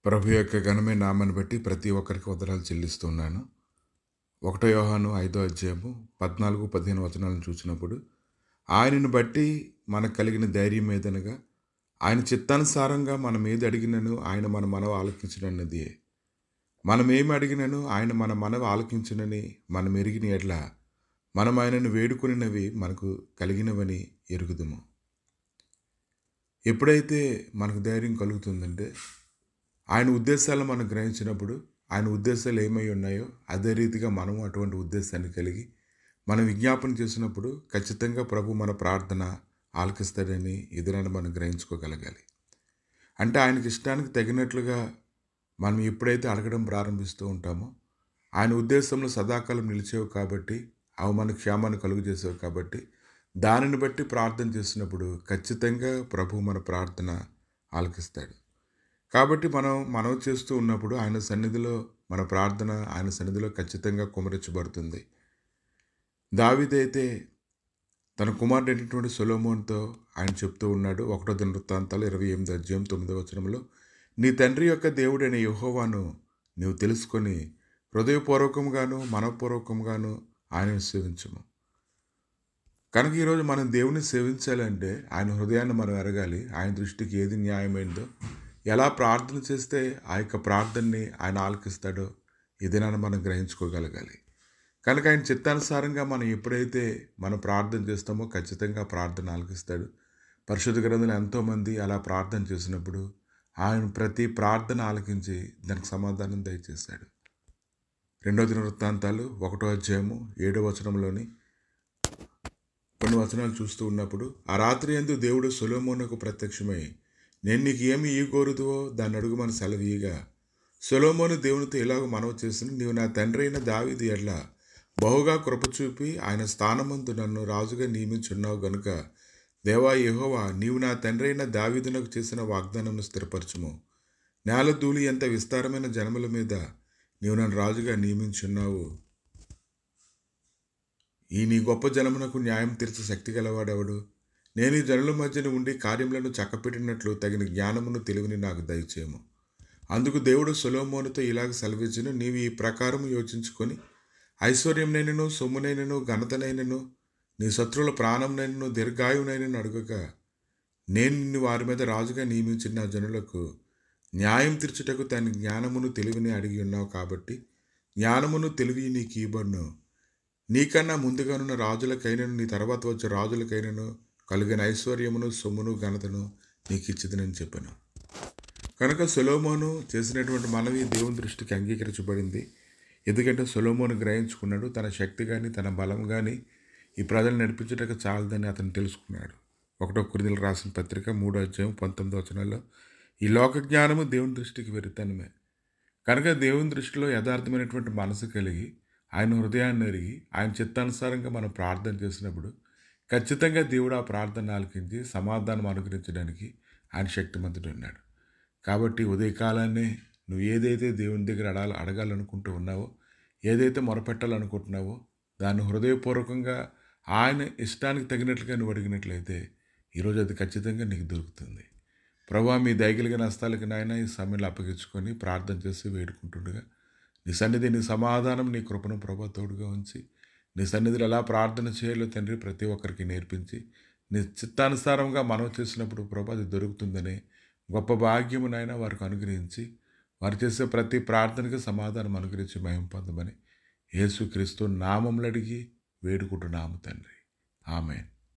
ప్రభు యొక్క ఘనమైన నామాన్ని బట్టి ప్రతి ఒక్కరికి వందనాలు చెల్లిస్తున్నాను. 1 యోహాను 5వ అధ్యాయము 14-15 వచనాలను చూసినప్పుడు, ఆయనను బట్టి మనకు కలిగిన ధైర్యం ఏదనగా, ఆయన చిత్తానుసారంగా మనం ఏది అడిగినను ఆయన మన మనవి ఆలకించునన్నది. మనం ఏమి అడిగినను ఆయన మన మనవి ఆలకించునని మనం ఎరిగిన ఎడ్ల, మనం ఆయనను వేడుకొనినవి మనకు కలిగినవని ఎరుగుదుము. ఎప్పుడైతే మనకు ధైర్యం కలుగుతుందంటే, ఆయన ఉద్దేశాలను మనం గ్రహించినప్పుడు, ఆయన ఉద్దేశాలు ఏమై ఉన్నాయో అదే రీతిగా మనం అటువంటి ఉద్దేశాన్ని కలిగి మనం విజ్ఞాపన చేసినప్పుడు ఖచ్చితంగా ప్రభు మన ప్రార్థన ఆలకిస్తాడని ఎదురని మనం గ్రహించుకోగలగాలి. అంటే ఆయనకి ఇష్టానికి తగినట్లుగా మనం ఎప్పుడైతే అడగడం ప్రారంభిస్తూ ఉంటామో, ఆయన ఉద్దేశంలో సదాకాలం నిలిచేవి కాబట్టి, అవి మన క్షేమాన్ని కలుగు చేసేవి కాబట్టి, దానిని బట్టి ప్రార్థన చేసినప్పుడు ఖచ్చితంగా ప్రభు మన ప్రార్థన ఆలకిస్తాడు. కాబట్టి మనం మనవి చేస్తూ ఉన్నప్పుడు ఆయన సన్నిధిలో మన ప్రార్థన ఆయన సన్నిధిలో ఖచ్చితంగా కుమరించబడుతుంది. దావీదైతే తన కుమారుడైనటువంటి సొలొమోనుతో ఆయన చెప్తూ ఉన్నాడు. 1 దినవృత్తాంతాలు 28వ అధ్యాయం 9వ వచనంలో, నీ తండ్రి యొక్క దేవుడైన యెహోవాను నీవు తెలుసుకొని హృదయపూర్వకంగాను మనఃపూర్వకంగాను ఆయనను సేవించుము. కనుక ఈరోజు మనం దేవుని సేవించాలంటే ఆయన హృదయాన్ని మనం ఎరగాలి. ఆయన దృష్టికి ఏది న్యాయమైందో, ఎలా ప్రార్థన చేస్తే ఆ యొక్క ప్రార్థనని ఆయన ఆలకిస్తాడో ఇదేనని మనం గ్రహించుకోగలగాలి. కనుక ఆయన చిత్తానుసారంగా మనం ఎప్పుడైతే మనం ప్రార్థన చేస్తామో ఖచ్చితంగా ప్రార్థన ఆలకిస్తాడు. పరిశుద్ధ గ్రంథంలో ఎంతోమంది అలా ప్రార్థన చేసినప్పుడు ఆయన ప్రతి ప్రార్థన ఆలకించి దానికి సమాధానం దయచేశాడు. 2 దినవృత్తాంతాలు 1వ అధ్యాయము 7వ వచనంలోని కొన్ని వచనాలు చూస్తూ ఉన్నప్పుడు, ఆ రాత్రి యందు దేవుడు సొలొమోనుకు ప్రత్యక్షమై, నేను నీకు ఏమి ఇయ్యగోరుదువో దాన్ని అడుగుమని సెలవీయగా, సొలొమోను దేవునితో ఇలాగ మనవి చేసిన, నీవు నా తండ్రి అయిన దావీదు ఎడ్ల బహుగా కృప చూపి ఆయన స్థానమందు నన్ను రాజుగా నియమించున్నావు గనుక, దేవా యెహోవా, నీవు నా తండ్రి అయిన దావీదునకు చేసిన వాగ్దానమును స్థిరపరచుము. నేల ధూళి ఎంత విస్తారమైన జనముల మీద నీవు నన్ను రాజుగా నియమించున్నావు. ఈ నీ గొప్ప జనమునకు న్యాయం తీర్చే శక్తి గలవాడెవడు? నేను ఈ జనుల మధ్యన ఉండి కార్యములను చక్కపెట్టినట్లు తగిన జ్ఞానమును తెలివిని నాకు దయచేయము. అందుకు దేవుడు సొలొమోనుతో ఇలాగ సెలవిచ్చును, నీవు ఈ ప్రకారము యోచించుకొని ఐశ్వర్యంనైనను సొమ్మునైనను ఘనతనైనను నీ శత్రువుల ప్రాణంనైనను దీర్ఘాయువునైనను అడుగక, నేను నిన్ను వారి మీద రాజుగా నియమించిన నా జనులకు న్యాయం తీర్చుటకు తన జ్ఞానమును తెలివిని అడిగి ఉన్నావు కాబట్టి జ్ఞానమును తెలివి నీకు ఇవ్వబడును. నీకన్నా ముందుగానున్న రాజులకైనను నీ తర్వాత వచ్చే రాజులకైనను కలిగిన ఐశ్వర్యమును సొమ్మును ఘనతను నీకు ఇచ్చిదనని చెప్పాను. కనుక సొలొమోను చేసినటువంటి మనవి దేవుని దృష్టికి అంగీకరించబడింది. ఎందుకంటే సొలొమోను గ్రహించుకున్నాడు, తన శక్తి కానీ తన బలం కానీ ఈ ప్రజలు నడిపించడానికి చాలదని అతను తెలుసుకున్నాడు. 1 కొరింథీయులకు రాసిన పత్రిక 3వ అధ్యాయం 19వ వచనంలో, ఈ లోక జ్ఞానము దేవుని దృష్టికి వెరితనమే. కనుక దేవుని దృష్టిలో యథార్థమైనటువంటి మనసు కలిగి ఆయన హృదయాన్ని ఎరిగి ఆయన చిత్తానుసారంగా మనం ప్రార్థన చేసినప్పుడు ఖచ్చితంగా దేవుడు ఆ ప్రార్థన ఆలకించి సమాధానం అనుగ్రహించడానికి ఆయన శక్తిమంతుడు ఉన్నాడు. కాబట్టి ఉదయకాలాన్నే నువ్వు ఏదైతే దేవుని దగ్గర అడగాలనుకుంటూ ఉన్నావో, ఏదైతే మొరపెట్టాలనుకుంటున్నావో దాన్ని హృదయపూర్వకంగా ఆయన ఇష్టానికి తగినట్లుగా నువ్వు అడిగినట్లయితే ఈరోజు అది ఖచ్చితంగా నీకు దొరుకుతుంది. ప్రభువా, మీ దయగలిగిన హస్తాలకి నాయన ఈ సమయంలో అప్పగించుకొని ప్రార్థన చేసి వేడుకుంటుండగా నీ సన్నిధి, నీ సమాధానం, నీ కృపను ప్రభా తోడుగా ఉంచి నీ సన్నిధిలో ఎలా ప్రార్థన చేయాలో తండ్రి ప్రతి ఒక్కరికి నేర్పించి నీ చిత్తానుసారంగా మనం చేసినప్పుడు ప్రభా అది దొరుకుతుందనే గొప్ప భాగ్యము నాయన వారికి అనుగ్రహించి వారు చేసే ప్రతి ప్రార్థనకి సమాధానం అనుగ్రహించి మహిమ పొందమని యేసుక్రీస్తు నామములో అడిగి వేడుకుంటున్నాము తండ్రి. ఆమేన్.